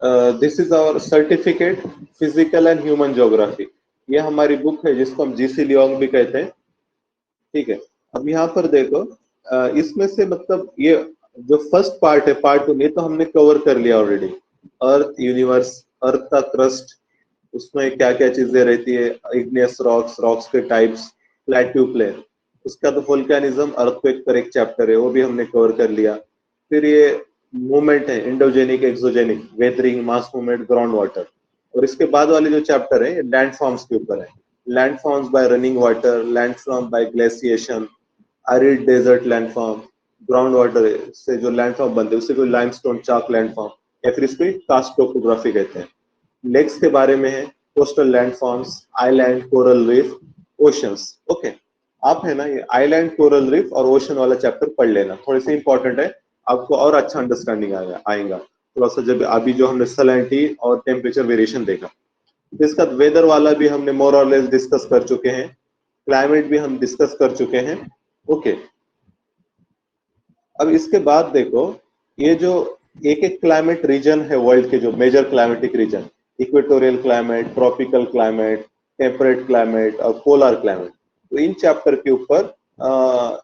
This is our certificate physical and human geography. ये हमारी book है जिसको हम जीसी लियोंग भी कहते हैं। ठीक है, अब यहाँ पर देखो, इसमें से मतलब ये जो फर्स्ट पार्ट है, पार्ट 1, ये तो हमने कवर कर लिया ऑलरेडी। अर्थ यूनिवर्स, अर्थ का क्रस्ट, उसमें क्या क्या चीजें रहती है, इग्नियस रॉक्स, रॉक्स के टाइप्स, प्लेट्यू प्लेन, उसका तो वोल्केनिज्म अर्थक्वेक पर एक चैप्टर है, वो भी हमने कवर कर लिया। फिर ये मूवमेंट है, endogenic exogenic, weathering, mass movement, ground water. और इसके बाद वाले जो चैप्टर है लैंड फॉर्म्स के ऊपर है। Land forms by running water, land form by glaciation, arid desert landform, ground water से जो लैंडफॉर्म बनते हैं उसे कोई लाइमस्टोन चाक लैंडफॉर्म, या फिर इसको कास्ट टोपोग्राफी कहते हैं। लेक्स के बारे में है, coastal landforms, island, coral reef, oceans. Okay, आप है ना ये आइलैंड, कोरल रीफ और ओशन वाला चैप्टर पढ़ लेना, थोड़े से इंपॉर्टेंट है, आपको और अच्छा अंडरस्टैंडिंग आएगा थोड़ा सा, जब अभी जो हमने सैलिनिटी और टेम्परेचर वेरिएशन देखा। इसका वेदर वाला भी हमने मोर और लेस डिस्कस कर चुके हैं, क्लाइमेट भी हम डिस्कस कर चुके हैं। ओके, अब इसके बाद देखो, ये जो एक एक क्लाइमेट रीजन है वर्ल्ड के, जो major climatic region, equatorial climate, tropical climate, temperate climate और पोलर क्लाइमेट, तो इन चैप्टर के ऊपर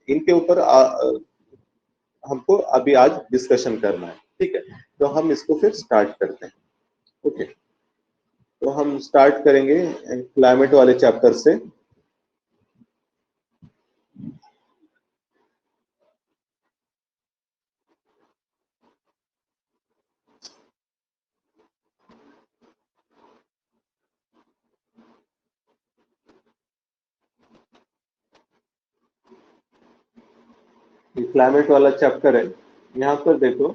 इनके ऊपर हमको अभी आज डिस्कशन करना है। ठीक है, तो हम इसको फिर स्टार्ट करते हैं। ओके, तो हम स्टार्ट करेंगे क्लाइमेट वाले चैप्टर से। क्लाइमेट वाला चैप्टर है, यहाँ पर देखो,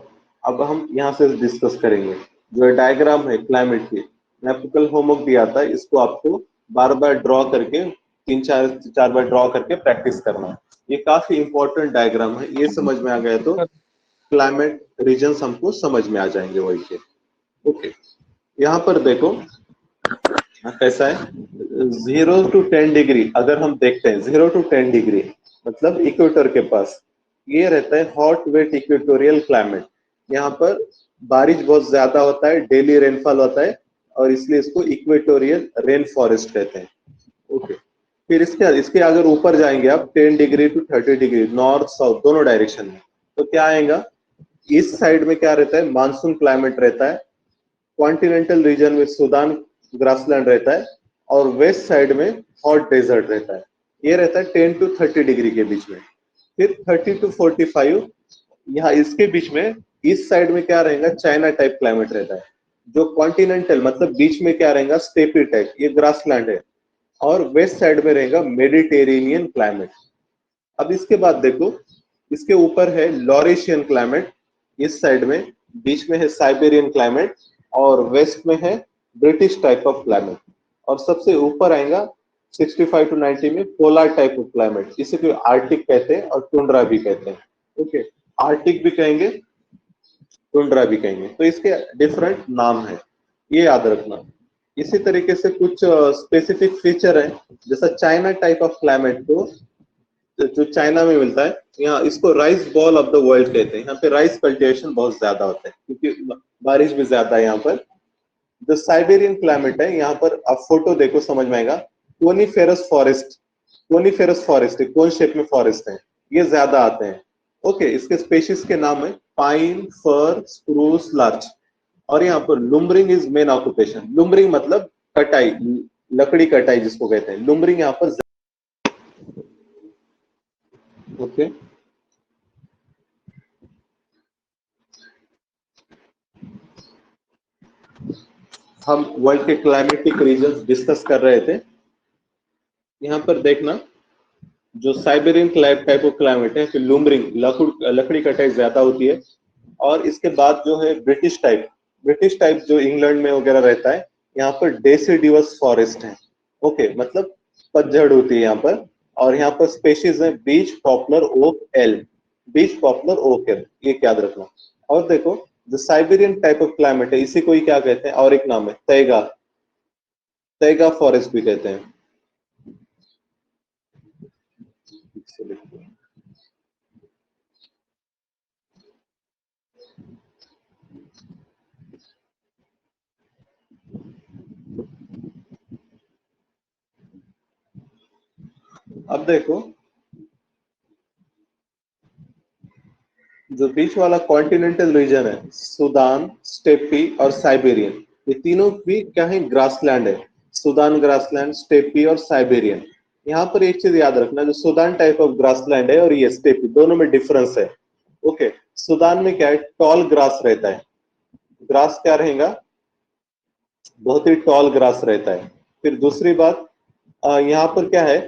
अब हम यहाँ से डिस्कस करेंगे। जो डायग्राम है क्लाइमेट की, मैं आपको कल होमवर्क दिया था, इसको आपको बार बार ड्रॉ करके, तीन चार चार बार ड्रॉ करके प्रैक्टिस करना है। ये काफी इंपॉर्टेंट डायग्राम है, ये समझ में आ गया तो क्लाइमेट रीजन्स हमको समझ में आ जाएंगे वही के। ओके, यहाँ पर देखो कैसा है, 0 to 10 डिग्री अगर हम देखते हैं, 0 to 10 डिग्री मतलब इक्वेटर के पास ये रहता है हॉट वेट इक्वेटोरियल क्लाइमेट। यहाँ पर बारिश बहुत ज्यादा होता है, डेली रेनफॉल होता है, और इसलिए इसको इक्वेटोरियल रेन फॉरेस्ट कहते हैं। ओके, फिर इसके इसके अगर ऊपर जाएंगे आप 10 degree to 30 degree, north south दोनों डायरेक्शन में, तो क्या आएगा, ईस्ट साइड में क्या रहता है, मानसून क्लाइमेट रहता है, कॉन्टिनेंटल रीजन में सूडान ग्रासलैंड रहता है, और वेस्ट साइड में हॉट डेजर्ट रहता है। ये रहता है 10 to 30 डिग्री के बीच में। फिर 30 to 45, यहाँ इसके बीच में इस साइड में क्या रहेगा, चाइना टाइप क्लाइमेट रहता है। जो कॉन्टिनेंटल मतलब बीच में क्या रहेगा, स्टेपी टाइप, ये ग्रासलैंड है, और वेस्ट साइड में रहेगा मेडिटेरेनियन क्लाइमेट। अब इसके बाद देखो, इसके ऊपर है लॉरेशियन क्लाइमेट, इस साइड में, बीच में है साइबेरियन क्लाइमेट, और वेस्ट में है ब्रिटिश टाइप ऑफ क्लाइमेट, और सबसे ऊपर आएगा 65 to 90 में पोलर टाइप ऑफ क्लाइमेट, इसे कोई आर्टिक कहते हैं और टुंड्रा भी कहते हैं। ओके, आर्टिक भी कहेंगे, टुंड्रा भी कहेंगे, तो इसके डिफरेंट नाम है, ये याद रखना। इसी तरीके से कुछ स्पेसिफिक फीचर है, जैसा चाइना टाइप ऑफ क्लाइमेट को, जो चाइना में मिलता है, यहाँ इसको rice ball of the world कहते हैं। यहाँ पे राइस कल्टीवेशन बहुत ज्यादा होता है क्योंकि बारिश भी ज्यादा है यहाँ पर। जो साइबेरियन क्लाइमेट है, यहाँ पर आप फोटो देखो समझ में आएगा, कोनीफेरस फॉरेस्ट, कोनीफेरस फॉरेस्ट है, कोन शेप में फॉरेस्ट है, ये ज्यादा आते हैं। ओके, इसके स्पेशीज के नाम है पाइन, फर, स्प्रूस, लार्च। और यहाँ पर लुम्बरिंग इज मेन ऑक्यूपेशन। लुम्बरिंग मतलब कटाई, लकड़ी कटाई जिसको कहते हैं, लुम्बरिंग यहाँ पर। ओके, हम वर्ल्ड के क्लाइमेटिक रीजन डिस्कस कर रहे थे। यहाँ पर देखना, जो साइबेरियन टाइप ऑफ क्लाइमेट है, फिर लूमरिंग, लकड़ी कटाई ज्यादा होती है। और इसके बाद जो है ब्रिटिश टाइप, ब्रिटिश टाइप जो इंग्लैंड में वगैरह रहता है, यहाँ पर डेसिडिवस फॉरेस्ट है। ओके, मतलब पतझड़ होती है यहाँ पर। और यहाँ पर स्पेशीज है बीच, पॉपुलर, ओक, एल्म। बीच, पॉपुलर, ओक, एल्म, ये याद रखना। और देखो, जो साइबेरियन टाइप ऑफ क्लाइमेट है, इसी को ही क्या कहते हैं, और एक नाम है तैगा, तैगा फॉरेस्ट भी कहते हैं। अब देखो, जो बीच वाला कॉन्टिनेंटल रीजन है, सूडान, स्टेपी और साइबेरियन, ये तीनों भी क्या है, ग्रासलैंड है। सूडान ग्रासलैंड, स्टेपी और साइबेरियन। यहाँ पर एक चीज याद रखना, जो सूडान टाइप ऑफ ग्रासलैंड है और ये स्टेपी, दोनों में डिफरेंस है। ओके, सूडान में क्या है, टॉल ग्रास रहता है। ग्रास क्या रहेगा, बहुत ही टॉल ग्रास रहता है। फिर दूसरी बात, यहाँ पर क्या है,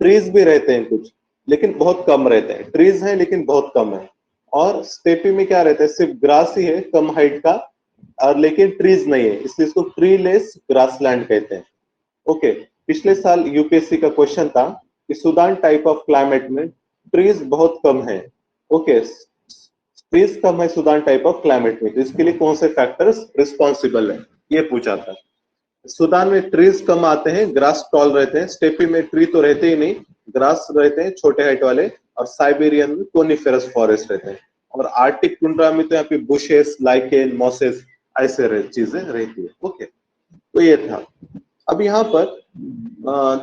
ट्रीज भी रहते हैं कुछ, लेकिन बहुत कम रहते हैं। ट्रीज हैं लेकिन बहुत कम है। और स्टेपी में क्या रहता है, सिर्फ ग्रास ही है कम हाइट का, और लेकिन ट्रीज नहीं है, इसलिए इसको ट्रीलेस ग्रासलैंड कहते हैं। ओके, पिछले साल यूपीएससी का क्वेश्चन था कि सूडान टाइप ऑफ क्लाइमेट में ट्रीज बहुत कम है। ओके, ट्रीज कम है सूडान टाइप ऑफ क्लाइमेट में, तो इसके लिए कौन से फैक्टर्स रिस्पॉन्सिबल है, ये पूछा था। सूडान में ट्रीज कम आते हैं, ग्रास टॉल रहते हैं। स्टेपी में ट्री तो रहते ही नहीं, ग्रास रहते हैं छोटे हाइट वाले। और साइबेरियन में कोनिफेरस फॉरेस्ट रहते हैं। और आर्टिक टुंड्रा में तो यहाँ पे बुशेस, लाइकेन, मॉसेस, ऐसे चीजें रहती है। ओके, तो ये था। अब यहाँ पर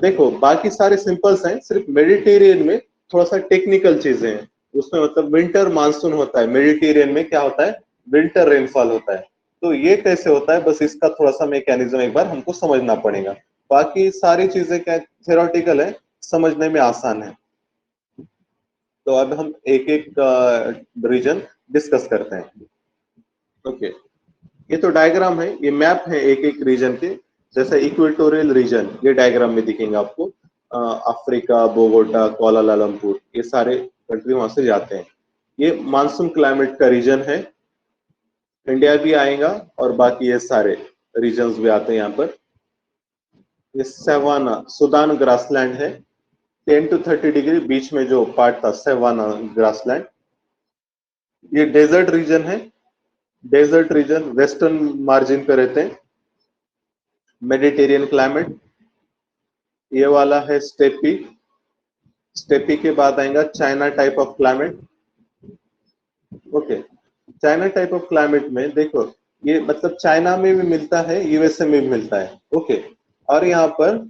देखो, बाकी सारे सिंपल्स हैं, सिर्फ मेडिटेरियन में थोड़ा सा टेक्निकल चीजें हैं। उसमें मतलब विंटर मानसून होता है, मेडिटेरियन में क्या होता है, विंटर रेनफॉल होता है। तो ये कैसे होता है, बस इसका थोड़ा सा मैकेनिज्म एक बार हमको समझना पड़ेगा। बाकी सारी चीजें क्या थ्योरेटिकल है, समझने में आसान है। तो अब हम एक एक रीजन डिस्कस करते हैं। ओके, ये तो डायग्राम है, ये मैप है एक एक रीजन के। जैसे इक्वेटोरियल रीजन, ये डायग्राम में दिखेंगे आपको। अफ्रीका, बोगोटा, कुआलालंपुर, ये सारे कंट्री वहां से जाते हैं। ये मानसून क्लाइमेट का रीजन है। इंडिया भी आएगा और बाकी ये सारे रीजन्स भी आते हैं यहाँ पर। ये सवाना, सूडान ग्रासलैंड है। 10 to 30 डिग्री बीच में जो पार्ट था, सवाना ग्रासलैंड। ये डेजर्ट रीजन है। डेजर्ट रीजन वेस्टर्न मार्जिन पे रहते हैं। Mediterranean climate. ये वाला है स्टेपी। स्टेपी के बाद आएगा China type of climate. Okay, China type of climate में देखो, ये मतलब चाइना में भी मिलता है, यूएसए में भी मिलता है। ओके, और यहाँ पर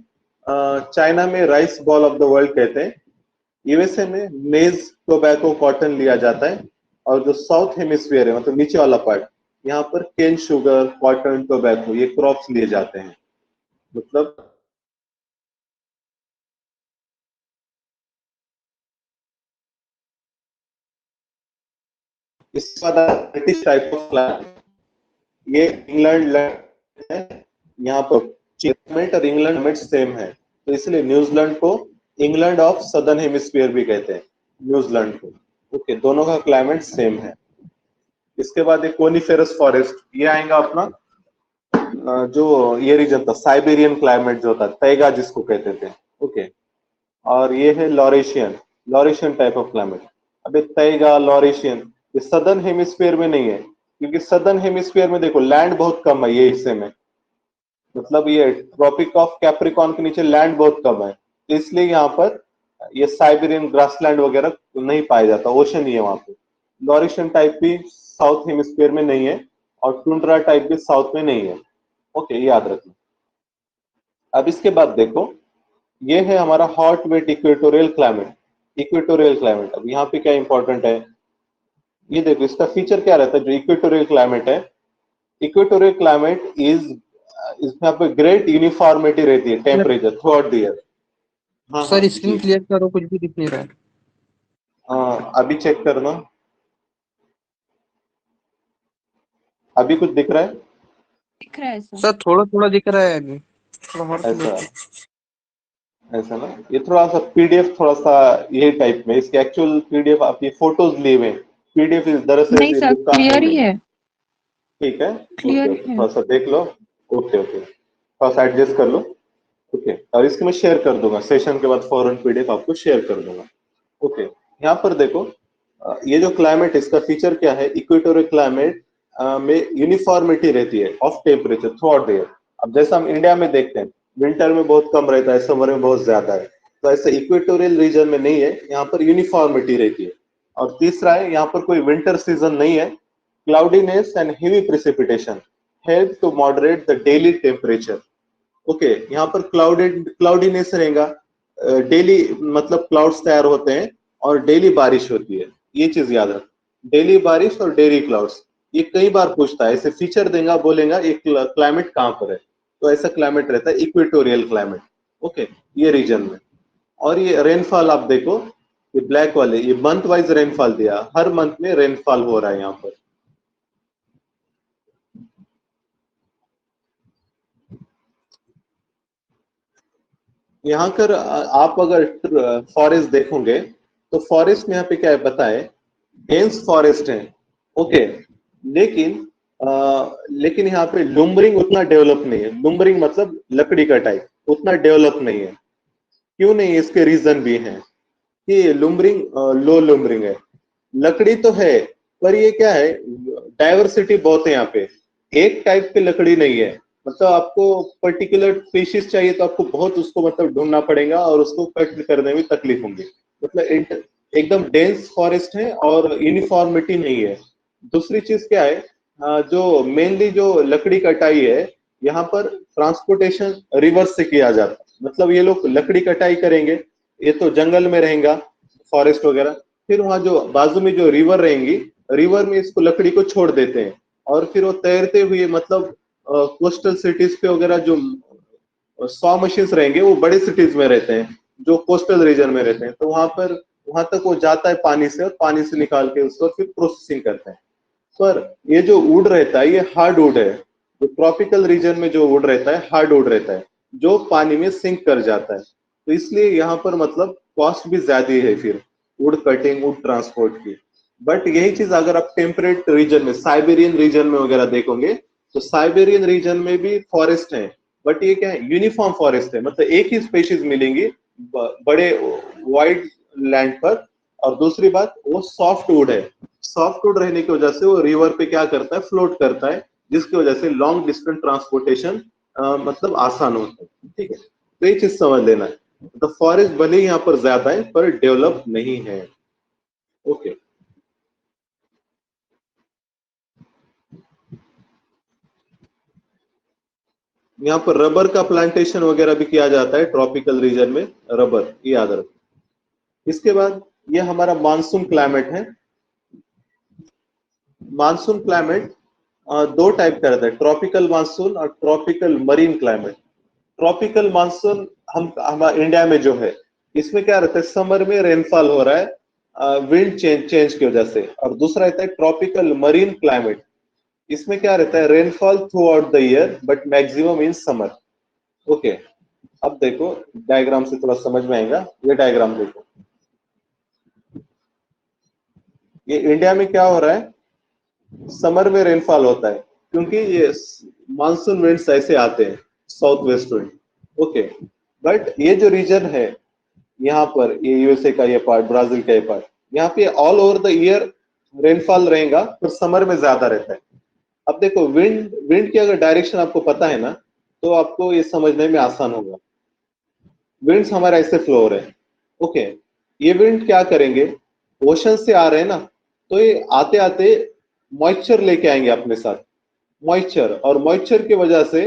चाइना में rice ball of the world कहते हैं। यूएसए में मेज, टोबैको, कॉटन लिया जाता है। और जो साउथ हेमिस्फीयर है, मतलब नीचे वाला पार्ट, यहाँ पर केन, शुगर, कॉटन, टोबैको, ये क्रॉप्स लिए जाते हैं। मतलब इसके बाद ब्रिटिश टाइप ऑफ क्लाइमेट। ये इंग्लैंड है। यहाँ पर क्लाइमेट और इंग्लैंड क्लाइमेट सेम है, तो इसलिए न्यूजीलैंड को इंग्लैंड ऑफ सदर्न हेमिस्फीयर भी कहते हैं, न्यूजीलैंड को। ओके, दोनों का क्लाइमेट सेम है। इसके बाद एक कोनिफेरस फॉरेस्ट, ये आएगा अपना जो ये रीजन था, साइबेरियन क्लाइमेट जो था, तैगा जिसको कहते थे। ओके, और ये है Laurentian, Laurentian type of climate. अबे तैगा, लॉरेशियन, ये सदर्न हेमिस्फीयर में नहीं है, क्योंकि सदर्न हेमिस्फीयर में देखो लैंड बहुत कम है ये हिस्से में। मतलब ये ट्रॉपिक ऑफ कैप्रिकॉन के नीचे लैंड बहुत कम है, तो इसलिए यहाँ पर ये साइबेरियन ग्रासलैंड वगैरह नहीं पाया जाता, ओशन ही है वहां पे। लॉरेशियन टाइप भी साउथ हेमिस्फीयर में नहीं है, और टुंड्रा टाइप भी साउथ में नहीं है। ओके, याद रखना। अब इसके बाद देखो, ये है हमारा hot wet equatorial climate. Equatorial climate, अब यहाँ पे क्या इंपॉर्टेंट है, ये देखो इसका फीचर क्या रहता है, जो इक्वेटोरियल क्लाइमेट है। इक्वेटोरियल क्लाइमेट इज, इसमें आपको ग्रेट यूनिफॉर्मिटी रहती है temperature through out the year. हाँ हाँ सर जी, स्क्रीन क्लियर करो, कुछ भी दिख नहीं रहा है। अभी चेक करना, अभी कुछ दिख रहा है? दिख रहा है सर थोड़ा थोड़ा दिख रहा है अभी, थोड़ा और ऐसा, क्लियर। ऐसा ना, ये थोड़ा सा पीडीएफ थोड़ा सा ये टाइप में, इसके एक्चुअल पीडीएफ आप ये फोटोज लिए हुए, पीडीएफ इस दरअसल नहीं ये सर, बुक का क्लियर ही नहीं है। है, ठीक है, ओके क्लियर ओके, है। थोड़ा सा देख लो। ओके ओके, थोड़ा सा एडजस्ट कर लो। ओके, और इसको मैं शेयर कर दूंगा सेशन के बाद, फॉरन पीडीएफ आपको शेयर कर दूंगा। ओके, यहाँ पर देखो, ये जो क्लाइमेट, इसका फीचर क्या है, इक्वेटोरियल क्लाइमेट में यूनिफॉर्मिटी रहती है of temperature through out the year. अब जैसा हम इंडिया में देखते हैं, विंटर में बहुत कम रहता है, समर में बहुत ज्यादा है, तो ऐसे इक्वेटोरियल रीजन में नहीं है, यहाँ पर यूनिफॉर्मिटी रहती है। और तीसरा है, यहाँ पर कोई विंटर सीजन नहीं है। Cloudiness and heavy precipitation help to moderate the daily temperature. Okay, यहाँ पर क्लाउडेड, क्लाउडीनेस रहेगा, डेली मतलब क्लाउड्स तैयार होते हैं और डेली बारिश होती है, ये चीज याद रख। डेली बारिश और डेली क्लाउड्स, ये कई बार पूछता है, ऐसे फीचर देगा, बोलेगा एक क्लाइमेट कहाँ पर है, तो ऐसा क्लाइमेट रहता है इक्वेटोरियल क्लाइमेट। ओके, ये रीजन में। और ये रेनफॉल आप देखो, ये ब्लैक वाले, ये मंथ वाइज रेनफॉल दिया, हर मंथ में रेनफॉल हो रहा है यहाँ पर। यहाँ कर आप अगर फॉरेस्ट देखोगे तो फॉरेस्ट में यहाँ पे क्या है बताए, डेंस फॉरेस्ट है। ओके, लेकिन लेकिन यहाँ पे लुम्बरिंग उतना डेवलप नहीं है। लुम्बरिंग मतलब लकड़ी का टाइप उतना डेवलप नहीं है। क्यों नहीं, इसके रीजन भी हैं कि लुम्बरिंग लो लुम्बरिंग है। लकड़ी तो है, पर ये क्या है, डाइवर्सिटी बहुत है यहाँ पे, एक टाइप की लकड़ी नहीं है। मतलब आपको पर्टिकुलर स्पीशीज चाहिए तो आपको बहुत उसको मतलब ढूंढना पड़ेगा और उसको कट करने में तकलीफ होंगी। मतलब एकदम डेंस फॉरेस्ट है और यूनिफॉर्मिटी नहीं है। दूसरी चीज क्या है, जो मेनली जो लकड़ी कटाई है यहाँ पर ट्रांसपोर्टेशन रिवर्स से किया जाता है। मतलब ये लोग लकड़ी कटाई करेंगे, ये तो जंगल में रहेगा फॉरेस्ट वगैरह, फिर वहां जो बाजू में जो रिवर रहेंगी, रिवर में इसको लकड़ी को छोड़ देते हैं और फिर वो तैरते हुए मतलब कोस्टल सिटीज पे वगैरह जो 100 मशीन्स रहेंगे वो बड़े सिटीज में रहते हैं, जो कोस्टल रीजन में रहते हैं, तो वहां तक वो जाता है पानी से, और पानी से निकाल के उसको फिर प्रोसेसिंग करते हैं। पर ये जो वुड रहता है ये हार्ड वुड है। जो ट्रॉपिकल रीजन में जो वुड रहता है हार्ड वुड रहता है, जो पानी में सिंक कर जाता है। तो इसलिए यहाँ पर मतलब कॉस्ट भी ज्यादा है फिर वुड कटिंग, वुड ट्रांसपोर्ट की। बट यही चीज अगर आप टेम्परेट रीजन में, साइबेरियन रीजन में वगैरह देखोगे, तो साइबेरियन रीजन में भी फॉरेस्ट है, बट ये क्या है, यूनिफॉर्म फॉरेस्ट है। मतलब एक ही स्पेशीज मिलेंगी बड़े वाइड लैंड पर। और दूसरी बात, वो सॉफ्ट वुड है। सॉफ्ट वुड रहने की वजह से वो रिवर पे क्या करता है, फ्लोट करता है, जिसकी वजह से लॉन्ग डिस्टेंस ट्रांसपोर्टेशन मतलब आसान होता है। ठीक है, तो ये चीज समझ लेना है। तो फॉरेस्ट भले ही यहाँ पर ज्यादा है पर डेवलप नहीं है। ओके, यहाँ पर रबर का प्लांटेशन वगैरह भी किया जाता है ट्रॉपिकल रीजन में, रबर, ये याद रखो। इसके बाद ये हमारा मानसून क्लाइमेट है। मानसून क्लाइमेट दो टाइप का रहता है, ट्रॉपिकल मानसून और tropical marine climate. Tropical monsoon हम इंडिया में जो है, इसमें क्या रहता है, समर में रेनफॉल हो रहा है विंड चेंज की वजह से। और दूसरा रहता है ट्रॉपिकल मरीन क्लाइमेट, इसमें क्या रहता है, rainfall through out the year but maximum in summer. Okay, अब देखो डायग्राम से थोड़ा समझ में आएगा। ये डायग्राम देखो, ये इंडिया में क्या हो रहा है, समर में रेनफॉल होता है क्योंकि ये मानसून विंड्स ऐसे आते हैं, south west wind. Okay, but ये जो रीजन है यहाँ पर, ये यूएसए का ये पार्ट, ब्राजील का ये पार्ट, यहाँ पे all over the year rainfall रहेगा, पर समर में ज्यादा रहता है। अब देखो विंड की अगर डायरेक्शन आपको पता है ना, तो आपको ये समझने में आसान होगा। विंड्स हमारे ऐसे फ्लो हो रहे हैं। ओके, ये विंड क्या करेंगे, ओशन से आ रहे हैं ना, तो ये आते आते मॉइस्चर लेके आएंगे अपने साथ, मॉइस्चर, और मॉइस्चर की वजह से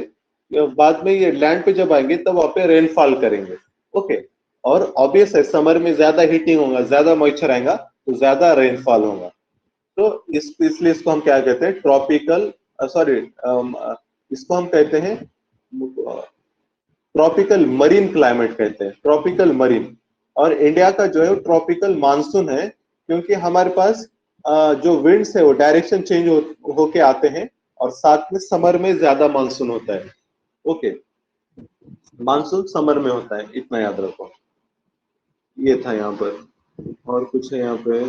बाद में ये लैंड पे जब आएंगे तब वहां पे रेनफॉल करेंगे। ओके, और ऑब्वियस है समर में ज्यादा हीटिंग होगा, ज्यादा मॉइस्चर आएगा तो ज्यादा रेनफॉल होगा। तो इसलिए इसको हम क्या कहते हैं, ट्रॉपिकल, सॉरी, इसको हम कहते हैं ट्रॉपिकल मरीन क्लाइमेट कहते हैं, ट्रॉपिकल मरीन। और इंडिया का जो है वो ट्रॉपिकल मानसून है, क्योंकि हमारे पास जो विंड्स है वो डायरेक्शन चेंज होके आते हैं, और साथ में समर में ज्यादा मानसून होता है। ओके, मानसून समर में होता है, इतना याद रखो। ये था यहाँ पर, और कुछ है यहाँ पे,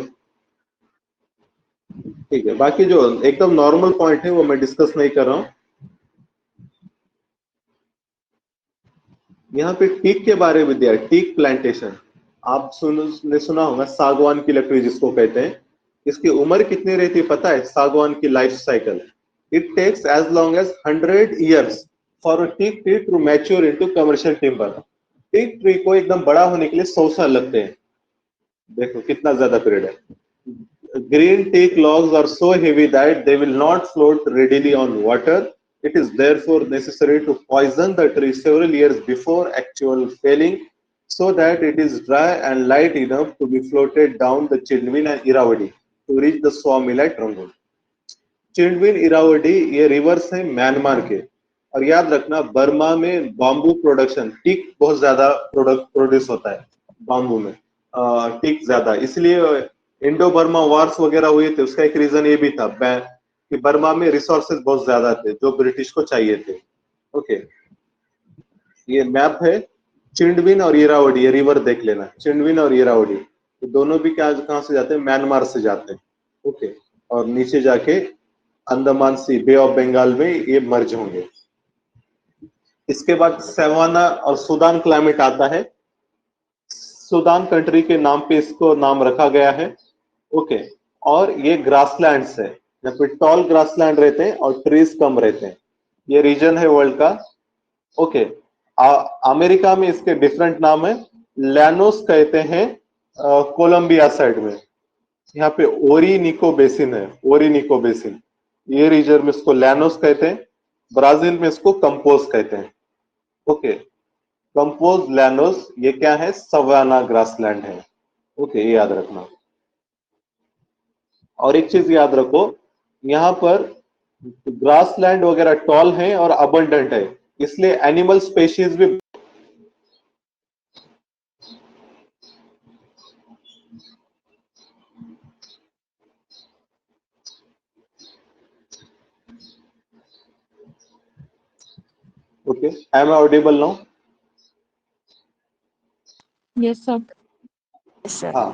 ठीक है। बाकी जो एकदम नॉर्मल पॉइंट है वो मैं डिस्कस नहीं कर रहा हूँ। यहाँ पे टीक के बारे में दिया है, टीक प्लांटेशन। आप ने सुना होगा, सागवान की लकड़ी जिसको कहते हैं। इसकी उम्र कितनी रहती है पता है, सागवान की life cycle, it takes as long as 100 years for a teak tree to mature into commercial timber. Teak tree को एकदम बड़ा होने के लिए 100 साल लगते हैं। देखो कितना ज्यादा पीरियड है। Green teak logs are so heavy that they will not float readily on water. It is therefore necessary to poison the tree several years before actual felling. so that it is dry and light enough to be floated down the Chindwin and Irrawaddy to reach the sawmill at Rangoon. Chindwin Irrawaddy ये rivers है Myanmar के। और याद रखना Burma में bamboo production teak बहुत ज्यादा product produce होता है बाम्बू में, टीक ज्यादा, इसलिए इंडो बर्मा वॉर्स वगैरह हुए थे, उसका एक रीजन ये भी था कि बर्मा में रिसोर्सेज बहुत ज्यादा थे जो ब्रिटिश को चाहिए थे। ओके, ये मैप है चिंडविन और इरावडी, ये रिवर देख लेना, चिंडविन और इरावडी तो दोनों भी क्या कहां से जाते हैं, म्यांमार से जाते हैं। ओके, और नीचे जाके अंडमान सी बे ऑफ बंगाल में ये मर्ज होंगे। इसके बाद सवाना और सूडान क्लाइमेट आता है। सूडान कंट्री के नाम पे इसको नाम रखा गया है। ओके, और ये ग्रासलैंड्स है, यहाँ पे टॉल ग्रासलैंड रहते हैं और ट्रीज कम रहते हैं। ये रीजन है वर्ल्ड का। ओके, अमेरिका में इसके डिफरेंट नाम है, लैनोस कहते हैं कोलंबिया साइड में, यहाँ पे ओरिनिको बेसिन है, ओरिनिको बेसिन, ये रीजन में इसको लैनोस कहते हैं। ब्राजील में इसको कंपोज कहते हैं। ओके, कंपोज लैनोस ये क्या है, सवाना ग्रासलैंड है। ओके, ये याद रखना। और एक चीज याद रखो, यहाँ पर ग्रासलैंड वगैरह टॉल है और अबंडेंट है, इसलिए एनिमल स्पेशीज भी okay. Am I audible now? Yes, sir. हाँ,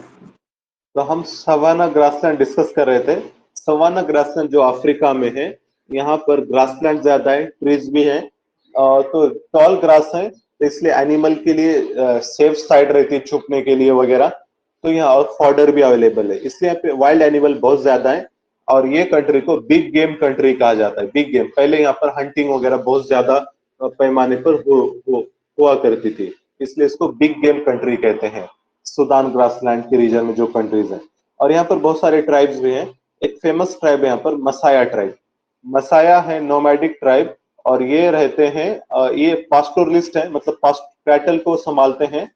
तो हम सवाना ग्रासलैंड डिस्कस कर रहे थे। सवाना ग्रासलैंड जो अफ्रीका में है, यहाँ पर ग्रासलैंड ज्यादा है, ट्रीज भी है, तो टॉल ग्रास है, तो इसलिए एनिमल के लिए सेफ साइड रहती है छुपने के लिए वगैरह, तो यहाँ और फॉडर भी अवेलेबल है, इसलिए यहाँ पे वाइल्ड एनिमल बहुत ज्यादा है। और ये कंट्री को बिग गेम कंट्री कहा जाता है। बिग गेम, पहले यहाँ पर हंटिंग वगैरह बहुत ज्यादा पैमाने पर हुआ करती थी, इसलिए इसको बिग गेम कंट्री कहते हैं, सूडान ग्रासलैंड के रीजन में जो कंट्रीज हैं। और यहाँ पर बहुत सारे ट्राइब्स भी हैं। एक फेमस ट्राइब है यहाँ पर, मसाया ट्राइब। मसाया है नोमैडिक ट्राइब, और ये रहते हैं, ये पास्टोरलिस्ट है, मतलब कैटल को संभालते हैं,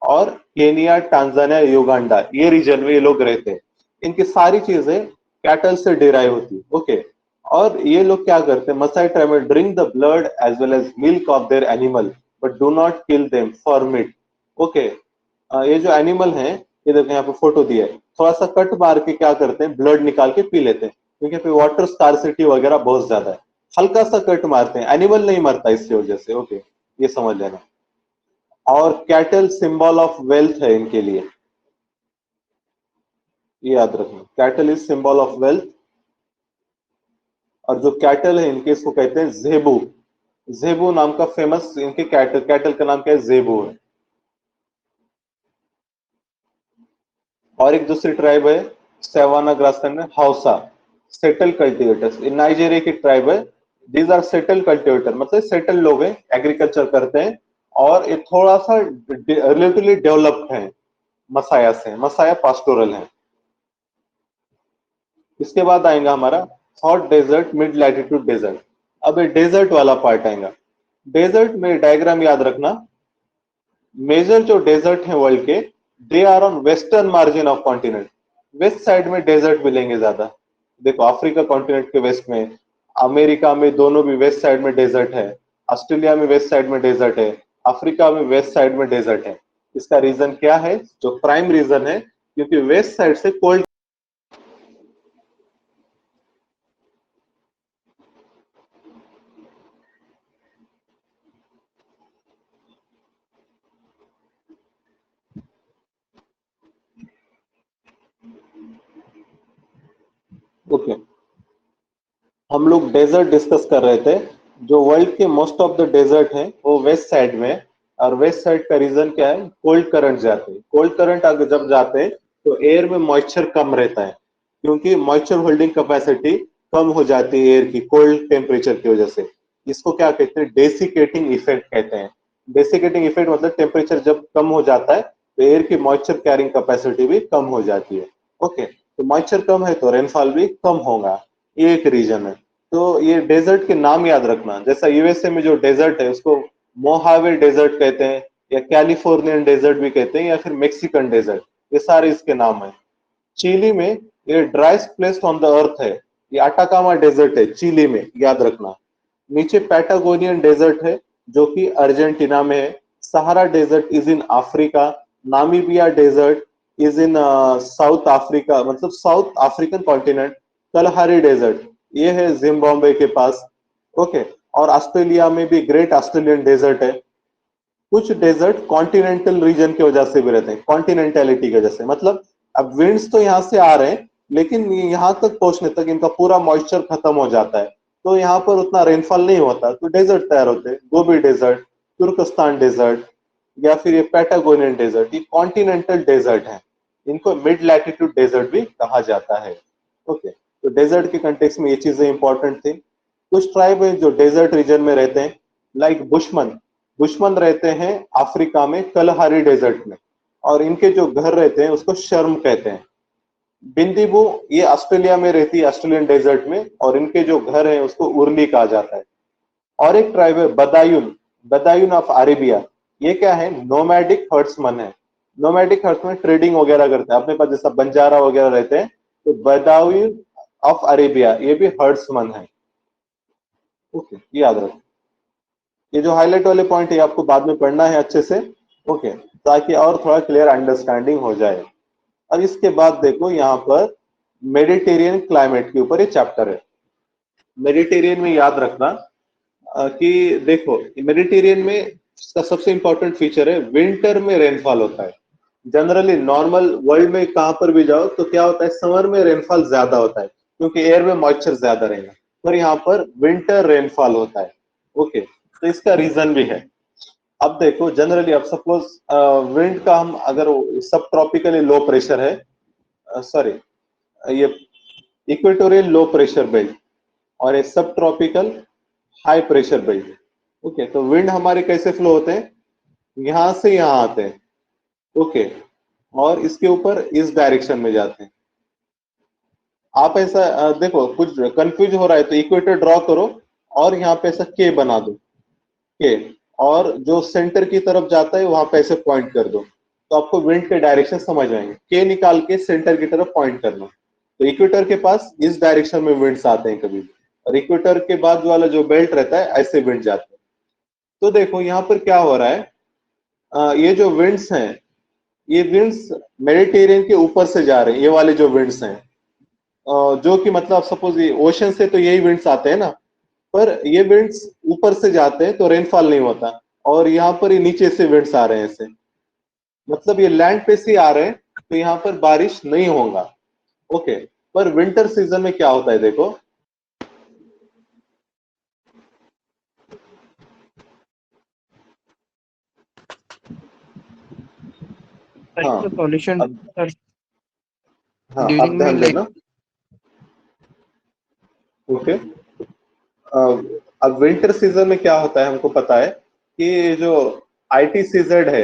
और केनिया, टांजानिया, युगांडा ये रीजन में ये लोग रहते हैं। इनकी सारी चीजें कैटल से डिराइव होती है। ओके, और ये लोग क्या करते हैं, मसाई ट्राइब में drink the blood as well as milk of their animal but do not kill them for meat. Okay, ये जो एनिमल है, ये देखो यहाँ पे फोटो दिया है, थोड़ा सा कट मार के क्या करते हैं, ब्लड निकाल के पी लेते हैं, क्योंकि पे वाटर स्कार्सिटी वगैरह बहुत ज्यादा है। हल्का सा कट मारते हैं, एनिमल नहीं मरता इसकी वजह से। ओके, ये समझ लेना। और कैटल सिंबल ऑफ वेल्थ है इनके लिए, ये याद रखना, cattle is symbol of wealth. और जो कैटल है इनके, इसको कहते हैं जेबू। जेबू नाम का फेमस इनके कैटल का नाम क्या है, जेबू है। और एक दूसरी ट्राइब है सवाना ग्रासलैंड में, Hausa, settle cultivators. In Nigeria की ट्राइब है। दीज आर सेटल कल्टिवेटर, मतलब सेटल लोग हैं, एग्रीकल्चर करते हैं, और ये थोड़ा सा रिलेटिवली डेवलप्ड है मसाया से। मसाया पास्टोरल है। इसके बाद आएगा हमारा hot desert, mid latitude desert. अब ये डेजर्ट वाला पार्ट आएगा। डेजर्ट में डायग्राम याद रखना, मेजर जो डेजर्ट है वर्ल्ड के, they are on western margin of continent. West side में डेजर्ट मिलेंगे ज्यादा। देखो अफ्रीका कॉन्टिनेंट के वेस्ट में, अमेरिका में दोनों भी वेस्ट साइड में डेजर्ट है, ऑस्ट्रेलिया में वेस्ट साइड में डेजर्ट है, अफ्रीका में वेस्ट साइड में डेजर्ट है। इसका रीजन क्या है, जो प्राइम रीजन है, क्योंकि वेस्ट साइड से कोल्ड ओके, हम लोग डेजर्ट डिस्कस कर रहे थे। जो वर्ल्ड के मोस्ट ऑफ द डेजर्ट हैं वो वेस्ट साइड में है, और वेस्ट साइड का रीजन क्या है, कोल्ड करंट जाते हैं। कोल्ड करंट अगर जब जाते हैं तो एयर में मॉइस्चर कम रहता है, क्योंकि मॉइस्चर होल्डिंग कैपेसिटी कम हो जाती है एयर की कोल्ड टेम्परेचर की वजह से। इसको क्या कहते हैं, डेसिकेटिंग इफेक्ट कहते हैं। डेसिकेटिंग इफेक्ट मतलब टेम्परेचर जब कम हो जाता है तो एयर की मॉइस्चर कैरिंग कैपेसिटी भी कम हो जाती है। ओके, तो मॉइस्चर कम है तो रेनफॉल भी कम होगा, ये एक रीजन है। तो ये डेजर्ट के नाम याद रखना, जैसा यूएसए में जो डेजर्ट है उसको मोहावे डेजर्ट कहते हैं, या कैलिफोर्नियन डेजर्ट भी कहते हैं, या फिर मेक्सिकन डेजर्ट, ये सारे इसके नाम है। चिली में ये driest place on the earth है, ये अटाकामा डेजर्ट है चिली में, याद रखना। नीचे पैटागोनियन डेजर्ट है जो कि अर्जेंटीना में है। Sahara desert is in Africa. Namibia desert is in South Africa, मतलब South African continent. Kalahari desert ये है जिम्बाब्वे के पास। ओके, और ऑस्ट्रेलिया में भी ग्रेट ऑस्ट्रेलियन डेजर्ट है। कुछ डेजर्ट कॉन्टिनेंटल रीजन की वजह से भी रहते हैं, कॉन्टिनेंटैलिटी की वजह से, मतलब अब विंड्स तो यहाँ से आ रहे हैं लेकिन यहाँ तक पहुंचने तक इनका पूरा मॉइस्चर खत्म हो जाता है, तो यहाँ पर उतना रेनफॉल नहीं होता, तो डेजर्ट तैयार होते हैं। गोबी डेजर्ट, तुर्कस्तान डेजर्ट, या फिर ये पैटागोनियन डेजर्ट, ये कॉन्टिनेंटल डेजर्ट है। इनको मिड लैटिट्यूड डेजर्ट भी कहा जाता है। ओके, तो डेजर्ट के कंटेक्स्ट में ये चीजें इंपॉर्टेंट थी। कुछ ट्राइब है जो डेजर्ट रीजन में रहते हैं, लाइक बुशमन। बुशमन रहते हैं अफ्रीका में कलहारी डेजर्ट में, और इनके जो घर रहते हैं उसको शर्म कहते हैं। बिंदीबू ये ऑस्ट्रेलिया में रहती है, ऑस्ट्रेलियन डेजर्ट में, और इनके जो घर है उसको उर्ली कहा जाता है। और एक ट्राइब है बदायून, बदायून ऑफ अरेबिया। ये क्या है, नोमैडिक हर्ट्समैन है। नोमैडिक हर्ट्समैन ट्रेडिंग वगैरह करते हैं, अपने पास जैसा बंजारा वगैरह रहते हैं, तो बदायून ऑफ अरेबिया ये भी हर्ट्समैन है। ओके, याद रखो। ये जो हाईलाइट वाले पॉइंट है आपको बाद में पढ़ना है अच्छे से, ओके, ताकि और थोड़ा क्लियर अंडरस्टैंडिंग हो जाए। अब इसके बाद देखो यहाँ पर मेडिटेरियन क्लाइमेट के ऊपर ये चैप्टर है। मेडिटेरियन में याद रखना कि देखो मेडिटेरियन में इसका सबसे इंपॉर्टेंट फीचर है विंटर में रेनफॉल होता है। जनरली नॉर्मल वर्ल्ड में कहां पर भी जाओ तो क्या होता है, समर में रेनफॉल ज्यादा होता है क्योंकि एयर में मॉइस्चर ज्यादा रहेगा, पर यहाँ पर विंटर रेनफॉल होता है। ओके, तो इसका रीजन भी है। अब देखो जनरली, अब सपोज विंड का हम अगर सब ट्रॉपिकली लो प्रेशर है, सॉरी ये इक्वेटोरियल लो प्रेशर बेल्ट, और ये सब tropical high pressure belt. Okay, तो विंड हमारे कैसे फ्लो होते हैं, यहां से यहां आते हैं। ओके, और इसके ऊपर इस डायरेक्शन में जाते हैं। आप ऐसा देखो कुछ कंफ्यूज हो रहा है तो इक्वेटर ड्रॉ करो और यहाँ पे ऐसा के बना दो, के, और जो सेंटर की तरफ जाता है वहां पे ऐसे पॉइंट कर दो, तो आपको विंड के डायरेक्शन समझ आएंगे। के निकाल के सेंटर की तरफ पॉइंट करना, तो इक्वेटर के पास इस डायरेक्शन में विंड्स आते हैं कभी भी, और इक्वेटर के बाद वाला जो बेल्ट रहता है ऐसे विंड जाते हैं। तो देखो यहाँ पर क्या हो रहा है, ये जो विंड्स हैं, ये विंड्स मेडिटेरियन के ऊपर से जा रहे हैं, ये वाले जो विंड्स हैं, जो कि मतलब सपोज ये ओशन से तो यही विंड्स आते हैं ना, पर ये विंड्स ऊपर से जाते हैं तो रेनफॉल नहीं होता, और यहाँ पर ये नीचे से विंड्स आ रहे हैं ऐसे, मतलब ये लैंड पे से आ रहे हैं तो यहाँ पर बारिश नहीं होगा। ओके, पर विंटर सीजन में क्या होता है देखो, हाँ सॉल्यूशन अब, सर हाँ अब ड्यूरिंग में ध्यान लाइक देना। ओके, अब विंटर सीजन में क्या होता है हमको पता है कि जो आईटीसीजेड है,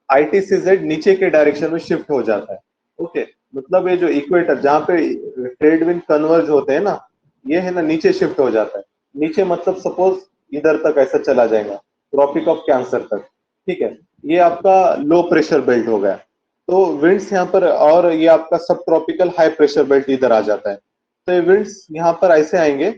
आईटीसीजेड नीचे के डायरेक्शन में शिफ्ट हो जाता है। ओके, मतलब ये जो इक्वेटर जहाँ पे ट्रेड विंड कन्वर्ज होते हैं ना, ये है ना नीचे शिफ्ट हो जाता है। नीचे मतलब सपोज इधर तक ऐसा चला जाएगा, ट्रॉपिक ऑफ कैंसर तक। ठीक है, ये आपका लो प्रेशर बेल्ट हो गया, तो विंड्स यहाँ पर, और ये आपका सब ट्रॉपिकल हाई प्रेशर बेल्ट इधर आ जाता है, तो ये विंड्स यहाँ पर ऐसे आएंगे।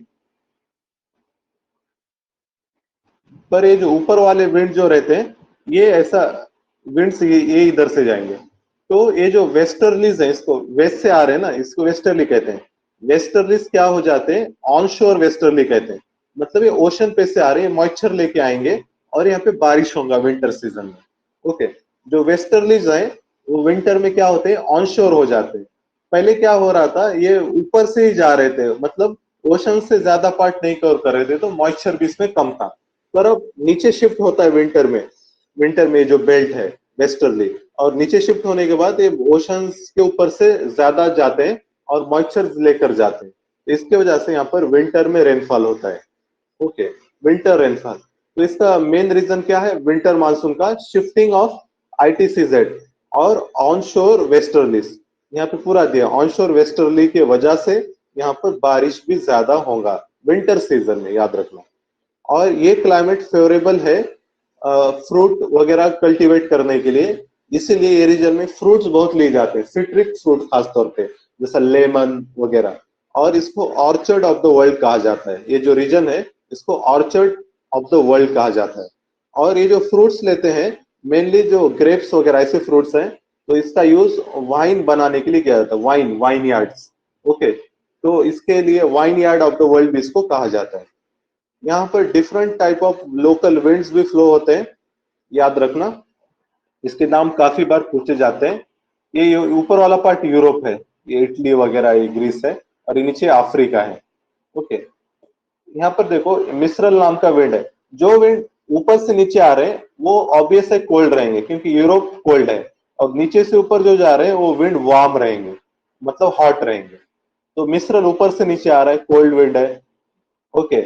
पर ये जो ऊपर वाले विंड जो रहते हैं, ये ऐसा विंड्स ये इधर से जाएंगे, तो ये जो वेस्टर्लीज है, इसको वेस्ट से आ रहे हैं ना, इसको वेस्टर्ली कहते हैं। वेस्टर्लीज क्या हो जाते हैं, ऑनशोर वेस्टर्ली कहते हैं, मतलब ये ओशन पे से आ रहे हैं, मॉइस्चर लेके आएंगे और यहाँ पे बारिश होगा विंटर सीजन में। ओके, जो वेस्टर्लीज है वो विंटर में क्या होते हैं, ऑनशोर हो जाते हैं। पहले क्या हो रहा था, ये ऊपर से ही जा रहे थे, मतलब ओशन से ज्यादा पार्ट नहीं कवर कर रहे थे, तो मॉइस्चर भी इसमें कम था। पर अब नीचे शिफ्ट होता है विंटर में, विंटर में जो बेल्ट है वेस्टर्ली, और नीचे शिफ्ट होने के बाद ये ओशंस के ऊपर से ज्यादा जाते हैं और मॉइस्चर लेकर जाते हैं, इसके वजह से यहाँ पर विंटर में रेनफॉल होता है। ओके, विंटर रेनफॉल, तो इसका मेन रीजन क्या है, विंटर मानसून का शिफ्टिंग ऑफ आईटीसीजेड और ऑनशोर वेस्टर्लीज। यहाँ पे पूरा दिया, ऑनशोर वेस्टर्ली के वजह से यहाँ पर बारिश भी ज्यादा होगा विंटर सीजन में, याद रखना। और ये क्लाइमेट फेवरेबल है फ्रूट वगैरह कल्टीवेट करने के लिए, इसीलिए ये रीजन में फ्रूट्स बहुत लिए जाते हैं, सिट्रिक फ्रूट खासतौर पे, जैसा लेमन वगैरह। और इसको ऑर्चर्ड ऑफ द वर्ल्ड कहा जाता है, ये जो रीजन है इसको ऑर्चर्ड ऑफ द वर्ल्ड कहा जाता है। और ये जो फ्रूट्स लेते हैं, मेनली जो ग्रेप्स वगैरह ऐसे फ्रूट्स हैं, तो इसका यूज वाइन बनाने के लिए किया जाता है, वाइन यार्ड्स। ओके, तो इसके लिए wine yard of the world भी इसको कहा जाता है। यहाँ पर different type of local winds भी फ्लो होते हैं, याद रखना, इसके नाम काफी बार पूछे जाते हैं। ये ऊपर वाला पार्ट यूरोप है, ये इटली वगैरह, ये ग्रीस है, और ये नीचे अफ्रीका है। ओके, यहाँ पर देखो मिस्रल नाम का विंड है। जो विंड ऊपर से नीचे आ रहे हैं वो ऑब्वियस है कोल्ड रहेंगे, क्योंकि यूरोप कोल्ड है, और नीचे से ऊपर जो जा रहे हैं वो विंड वार्म रहेंगे, मतलब हॉट रहेंगे। तो मिस्रल ऊपर से नीचे आ रहा है, कोल्ड विंड है। ओके,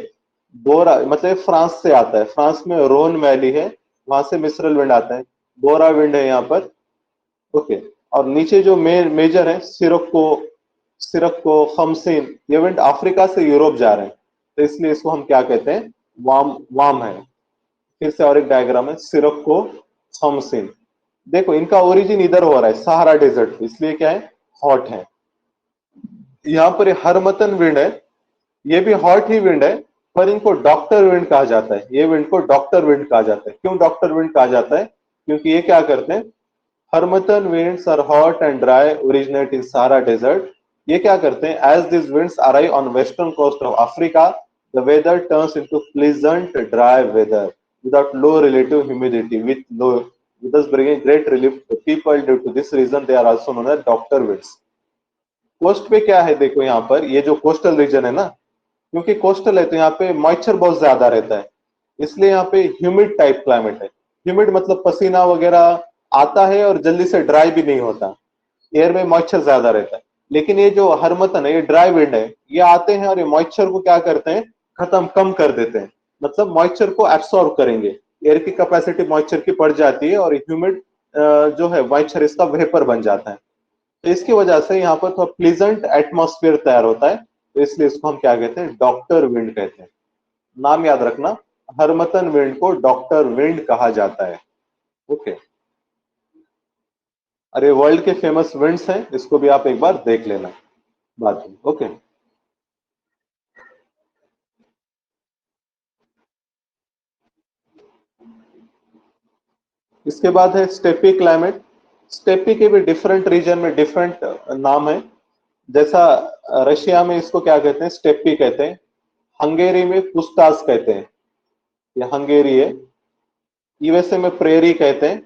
बोरा मतलब फ्रांस से आता है, फ्रांस में रोन वैली है, वहां से मिस्रल विंड आता है, बोरा विंड है यहाँ पर। ओके, और नीचे जो मेजर है सिरक्को खमसिन, ये विंड अफ्रीका से यूरोप जा रहे हैं, तो इसलिए इसको हम क्या कहते हैं, वार्म वार्म है। फिर से और एक डायग्राम है, सिरक्को खमसिन। देखो इनका ओरिजिन इधर हो रहा है, सहारा डेजर्ट, इसलिए क्या है, हॉट है। यहाँ पर हरमतन विंड है, ये भी हॉट ही विंड है, पर इनको डॉक्टर विंड कहा जाता है। ये विंड को डॉक्टर विंड कहा जाता है। क्यों डॉक्टर विंड कहा जाता है? क्योंकि ये क्या करते हैं, Harmattan winds are hot and dry, originate in Sahara desert. ये क्या करते हैं, as this winds arrive on western coast of Africa, the weather turns into pleasant dry weather without low relative humidity with us bringing great relief to people. Due to this reason they are also known as doctor winds. Coast पे क्या है, देखो यहाँ पर ये जो coastal region है ना, क्योंकि कोस्टल है तो यहाँ पे मॉइस्चर बहुत ज्यादा रहता है, इसलिए यहाँ पे ह्यूमिड टाइप क्लाइमेट है। ह्यूमिड मतलब पसीना वगैरह आता है और जल्दी से ड्राई भी नहीं होता, एयर में मॉइस्चर ज्यादा रहता है। लेकिन ये जो हरमतन है, ये ड्राई विंड है, ये आते हैं और ये मॉइस्चर को क्या करते हैं, कम कर देते हैं, मतलब मॉइस्चर को एब्सॉर्ब करेंगे। एयर की कैपेसिटी मॉइस्चर की बढ़ जाती है और ह्यूमिड जो है मॉइस्चर इसका वेपर बन जाता है। तो इसकी वजह से यहाँ पर थोड़ा प्लीजेंट एटमॉस्फेयर तैयार होता है, तो इसलिए इसको हम क्या कहते हैं, डॉक्टर विंड कहते हैं। नाम याद रखना, हरमतन विंड को डॉक्टर विंड कहा जाता है। ओके, अरे वर्ल्ड के फेमस विंड्स हैं, इसको भी आप एक बार देख लेना बाद में। ओके, इसके बाद है स्टेपी क्लाइमेट। स्टेपी के भी डिफरेंट रीजन में डिफरेंट नाम है। जैसा रशिया में इसको क्या कहते हैं, स्टेपी कहते हैं। हंगेरी में पुस्तास कहते हैं, ये हंगेरी है। यूएसए में प्रेरी कहते हैं।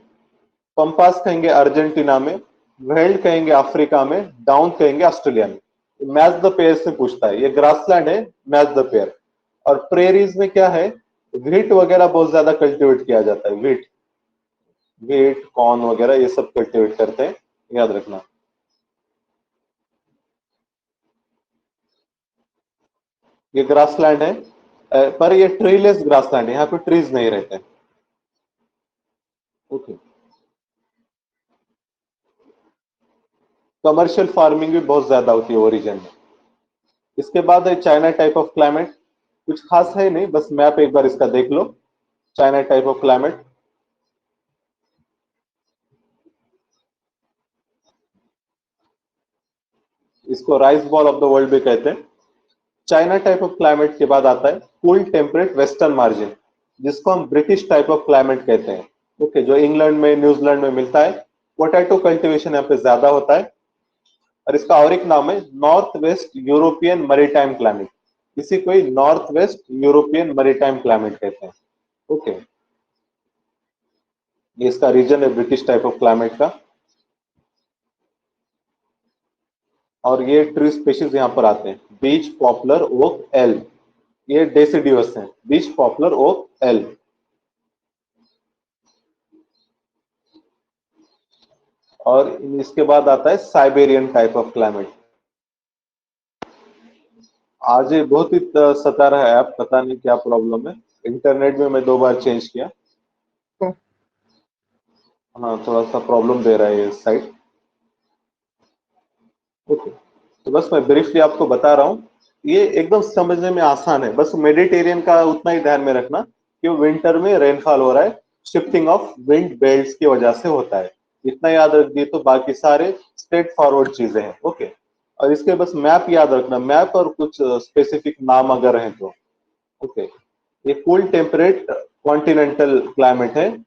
पंपास कहेंगे अर्जेंटीना में। वेल्ड कहेंगे अफ्रीका में। डाउन कहेंगे ऑस्ट्रेलिया में। मैच द पेयर से पूछता है, ये ग्रासलैंड है, मैच द पेयर। और प्रेरीज में क्या है, व्हीट वगैरह बहुत ज्यादा कल्टीवेट किया जाता है, व्हीट कॉर्न वगैरह ये सब कल्टीवेट करते हैं, याद रखना। ये ग्रासलैंड है, पर ये ट्रीलेस ग्रासलैंड है, यहाँ पे ट्रीज नहीं रहते। ओके, कमर्शियल फार्मिंग भी बहुत ज्यादा होती है ओरिजिन में। इसके बाद है चाइना टाइप ऑफ क्लाइमेट। कुछ खास है नहीं, बस मैप एक बार इसका देख लो, चाइना टाइप ऑफ क्लाइमेट। इसको rice ball of the world भी कहते हैं। चाइना टाइप ऑफ क्लाइमेट के बाद आता है कूल टेम्परेट वेस्टर्न मार्जिन, जिसको हम ब्रिटिश टाइप ऑफ क्लाइमेट कहते हैं। ओके, जो इंग्लैंड में न्यूजीलैंड में मिलता है। पोटैटो कल्टीवेशन यहाँ पे ज्यादा होता है, और इसका और एक नाम है north west European maritime climate. इसी को ही north west European maritime climate कहते हैं। ओके, ये इसका रीजन है ब्रिटिश टाइप ऑफ क्लाइमेट का। और ये ट्री स्पेशीज यहाँ पर आते हैं, बीच पॉपुलर ओक एल, ये डेसिडियस है, बीच पॉपुलर ओक एल। और इसके बाद आता है साइबेरियन टाइप ऑफ क्लाइमेट। आज ये बहुत ही सता रहा है ऐप, पता नहीं क्या प्रॉब्लम है, इंटरनेट में मैं 2 बार चेंज किया। तो हाँ, थोड़ा सा प्रॉब्लम दे रहा है ये साइट। ओके, तो बस मैं ब्रीफली आपको बता रहा हूँ, ये एकदम समझने में आसान है, बस मेडिटेरियन का उतना ही ध्यान में रखना कि विंटर में रेनफॉल हो रहा है, शिफ्टिंग ऑफ विंड बेल्ट्स की वजह से होता है। इतना याद रख दिए तो बाकी सारे स्ट्रेट फॉरवर्ड चीजें हैं। ओके, और इसके बस मैप याद रखना, मैप और कुछ स्पेसिफिक नाम अगर हैं तो। ओके, ये कूल टेम्परेट कॉन्टिनेंटल क्लाइमेट है,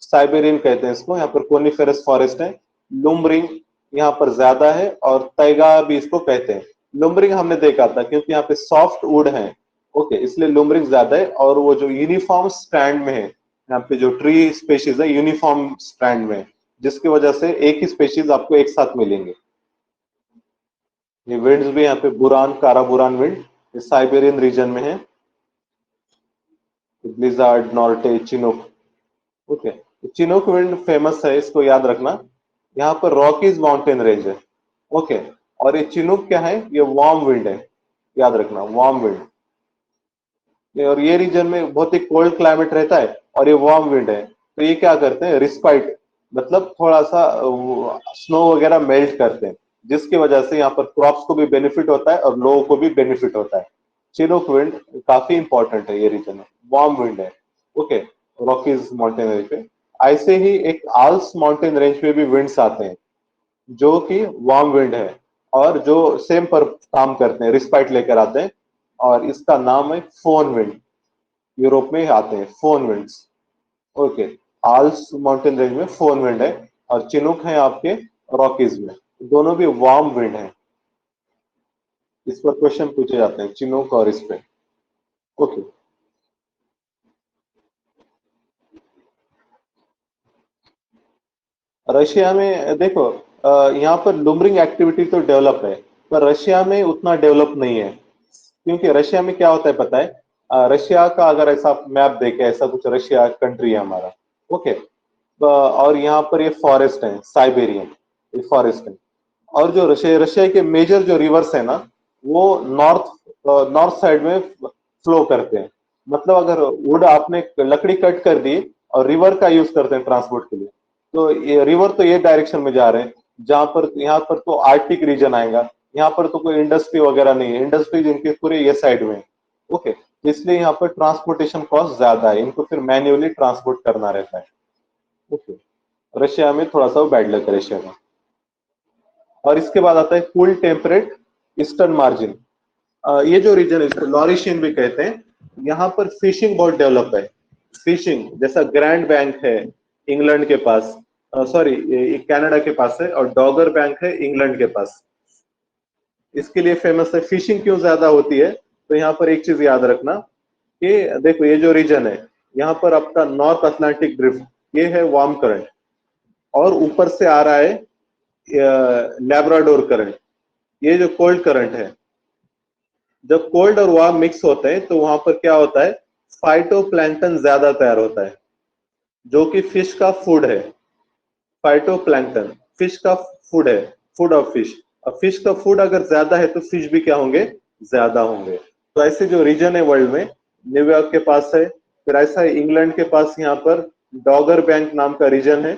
साइबेरियन कहते हैं इसको। यहाँ पर कोनिफेरस फॉरेस्ट है, लुमरिंग यहाँ पर ज्यादा है, और तैगा भी इसको कहते हैं। लुमरिंग हमने देखा था क्योंकि यहाँ पे सॉफ्ट वुड है। ओके, इसलिए लुमरिंग ज्यादा है, और वो जो यूनिफॉर्म स्ट्रैंड में है, यहाँ पे जो ट्री स्पेशीज है यूनिफॉर्म स्ट्रैंड में है, जिसकी वजह से एक ही स्पेशीज आपको एक साथ मिलेंगे। ये विंड्स भी यहाँ पे बुरान, काराबुरान विंड, ये साइबेरियन रीजन में है। Blizzard, Norte, chinook. Okay, chinook wind famous है, इसको याद रखना। यहाँ पर रॉकीज माउंटेन रेंज है। ओके, और ये चिनूक क्या है, ये वार्म विंड है, याद रखना, वार्म विंड। और ये रीजन में बहुत ही कोल्ड क्लाइमेट रहता है, और ये वार्म विंड है, तो ये क्या करते हैं, रिस्पाइट, मतलब थोड़ा सा स्नो वगैरह मेल्ट करते हैं, जिसकी वजह से यहाँ पर क्रॉप्स को भी बेनिफिट होता है और लोगों को भी बेनिफिट होता है। चिनूक विंड काफी इंपॉर्टेंट है ये रीजन में, वार्म विंड है। ओके, रॉकीज माउंटेन रेंज पे। ऐसे ही एक आल्स माउंटेन रेंज पे भी विंड्स आते हैं, जो कि वार्म विंड है, और जो सेम पर काम करते हैं, रिस्पाइट लेकर आते हैं, और इसका नाम है फोन विंड। यूरोप में आते हैं foehn winds. Okay, Alps mountain range में फोन विंड है, और चिनूक है आपके रॉकीज में, दोनों भी वार्म विंड है। इस पर क्वेश्चन पूछे जाते हैं चिनूक और इस पे। ओके, रशिया में देखो, यहाँ पर लुमरिंग एक्टिविटी तो डेवलप है, पर रशिया में उतना डेवलप नहीं है। क्योंकि रशिया में क्या होता है पता है, रशिया का अगर ऐसा मैप देखे, ऐसा कुछ रशिया कंट्री है हमारा। ओके, और यहाँ पर ये फॉरेस्ट है, साइबेरियन, ये फॉरेस्ट है। और जो रशिया रशिया के मेजर जो रिवर्स है ना, वो नॉर्थ नॉर्थ साइड में फ्लो करते हैं। मतलब अगर वुड आपने लकड़ी कट कर दी और रिवर का यूज करते हैं ट्रांसपोर्ट के लिए, तो ये रिवर तो ये डायरेक्शन में जा रहे हैं, जहां पर यहाँ पर तो आर्टिक रीजन आएगा, यहाँ पर तो कोई इंडस्ट्री वगैरह नहीं है, इंडस्ट्रीज इनके पूरे ये साइड में। ओके, इसलिए यहाँ पर ट्रांसपोर्टेशन कॉस्ट ज्यादा है, इनको फिर मैन्युअली ट्रांसपोर्ट करना रहता है। ओके, रशिया में थोड़ा सा बैड लक है रशिया का। और इसके बाद आता है कूल टेम्परेट ईस्टर्न मार्जिन। ये जो रीजन है इसको लॉरिशियन भी कहते हैं। यहाँ पर फिशिंग बहुत डेवलप है। फिशिंग जैसा ग्रैंड बैंक है इंग्लैंड के पास, सॉरी ये कनाडा के पास है, और डॉगर बैंक है इंग्लैंड के पास। इसके लिए फेमस है। फिशिंग क्यों ज्यादा होती है, तो यहाँ पर एक चीज याद रखना कि देखो ये जो रीजन है, यहाँ पर आपका नॉर्थ अटलांटिक ड्रिफ्ट, ये है वार्म करंट, और ऊपर से आ रहा है लैब्राडोर करंट, ये जो कोल्ड करंट है। जब कोल्ड और वार्म मिक्स होते हैं तो वहां पर क्या होता है, फाइटोप्लैंक्टन ज्यादा तैयार होता है, जो कि फिश का फूड है। फाइटोप्लैंक्टन फिश का फूड है, फूड ऑफ फिश। और फिश का फूड अगर ज्यादा है तो फिश भी क्या होंगे, ज्यादा होंगे। तो ऐसे जो रीजन है वर्ल्ड में, न्यूयॉर्क के पास है, फिर ऐसा है इंग्लैंड के पास, यहाँ पर डॉगर बैंक नाम का रीजन है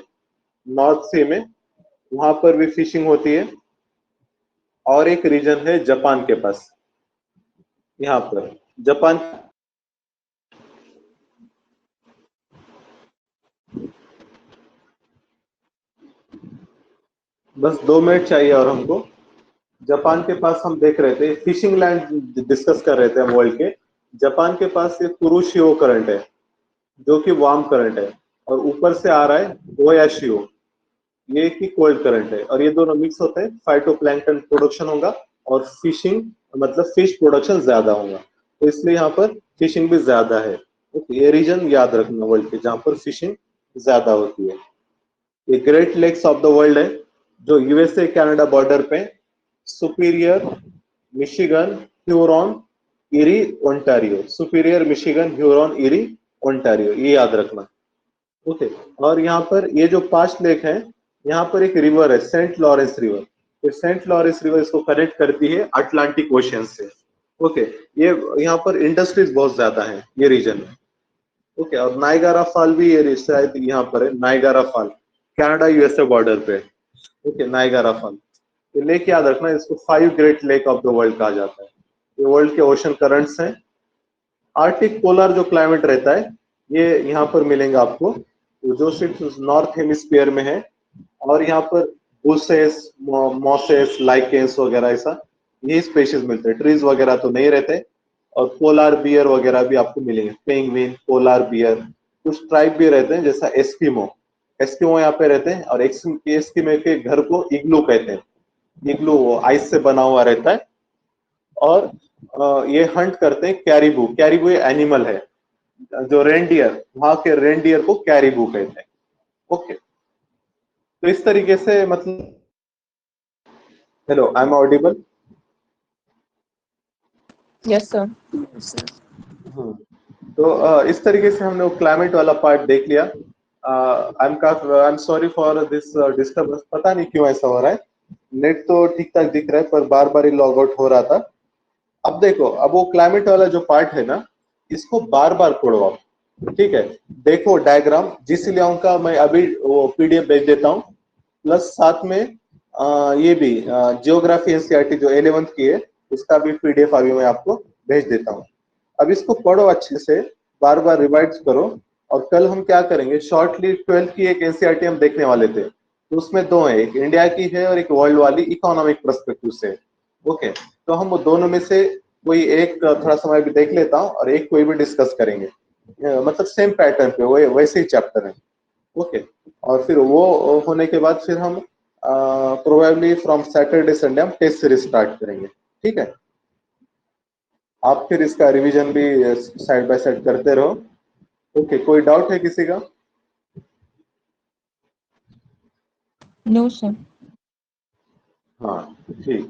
नॉर्थ सी में, वहां पर भी फिशिंग होती है। और एक रीजन है जापान के पास, यहाँ पर जापान। बस 2 मिनट चाहिए और हमको। जापान के पास हम देख रहे थे, फिशिंग लैंड डिस्कस कर रहे थे हम वर्ल्ड के। जापान के पास ये कुरुशियो करंट है, जो कि वार्म करंट है, और ऊपर से आ रहा है ओयाशियो, ये की कोल्ड करंट है, और ये दोनों मिक्स होते हैं, फाइटोप्लैंक्टन प्रोडक्शन होगा, और फिशिंग मतलब फिश प्रोडक्शन ज्यादा होगा, तो इसलिए यहाँ पर फिशिंग भी ज्यादा है। ओके, ये रीजन याद रखना वर्ल्ड के जहाँ पर फिशिंग ज्यादा होती है। ये great lakes of the world है, जो यूएसए कनाडा बॉर्डर पे, Superior, Michigan, Huron, Erie, Ontario. Superior, Michigan, Huron, Erie, Ontario, ये याद रखना। ओके, और यहाँ पर ये जो 5 लेक है, यहाँ पर एक रिवर है सेंट लॉरेंस रिवर। ये सेंट लॉरेंस रिवर इसको कनेक्ट करती है अटलांटिक ओशियन से। ओके, ये यहाँ पर इंडस्ट्रीज बहुत ज्यादा है ये रीजन में। ओके, और नायगारा फॉल भी ये शायद यहाँ पर है, Niagara fall Canada USA border पे। ओके, नायगारा फॉल, ये लेक याद रखना, इसको 5 great lake of the world कहा जाता है। ये वर्ल्ड के ओशन करंट्स हैं। आर्टिक पोलर जो क्लाइमेट रहता है, ये यहाँ पर मिलेंगे आपको, जो सिर्फ नॉर्थ हेमिस्फीयर में है, और यहाँ पर बुशेस, मॉसेस, लाइकेंस वगैरह ऐसा यही स्पेशीज मिलते हैं, ट्रीज वगैरह तो नहीं रहते। और पोलार बियर वगैरह भी आपको मिलेंगे, पेंगुइन, पोलार बियर, कुछ ट्राइब भी रहते हैं जैसा एस्किमो। एस्किमो यहाँ पे रहते हैं, और एस्किमो के घर को इग्लू कहते हैं। इग्लू आइस से बना हुआ रहता है, और ये हंट करते हैं कैरिबू। कैरिबू ये एनिमल है, जो रेंडियर, वहां के रेंडियर को कैरिबू कहते हैं। ओके, तो इस तरीके से मतलब, hello, I am audible? Yes, sir. तो इस तरीके से हमने वो क्लाइमेट वाला पार्ट देख लिया। I am sorry for this disturbance, पता नहीं क्यों ऐसा हो रहा है। नेट तो ठीक ठाक दिख रहा है, पर बार बार ही लॉग आउट हो रहा था। अब देखो, अब वो क्लाइमेट वाला जो पार्ट है ना, इसको बार बार पढ़ो आप, ठीक है? देखो डायग्राम, जिस लियाओं का मैं अभी वो पीडीएफ भेज देता हूँ, प्लस साथ में ये भी जियोग्राफी एनसीईआरटी जो 11th की है, उसका भी पीडीएफ अभी मैं आपको भेज देता हूँ। अब इसको पढ़ो अच्छे से, बार बार रिवाइज करो। और कल हम क्या करेंगे, शॉर्टली 12th की एक एनसीईआरटी हम देखने वाले थे, तो उसमें दो है, एक इंडिया की है और एक वर्ल्ड वाली इकोनॉमिक पर्सपेक्टिव से। ओके, तो हम वो दोनों में से कोई एक थोड़ा समय भी देख लेता हूँ, और एक कोई भी डिस्कस करेंगे। मतलब सेम पैटर्न पे, वो वैसे ही चैप्टर है। ओके, और फिर वो होने के बाद फिर हम प्रोबेबली फ्रॉम सैटरडे संडे हम टेस्ट सीरीज स्टार्ट करेंगे, ठीक है? आप फिर इसका रिवीजन भी साइड बाय साइड करते रहो। ओके, कोई डाउट है किसी का? No, sir. हाँ, ठीक।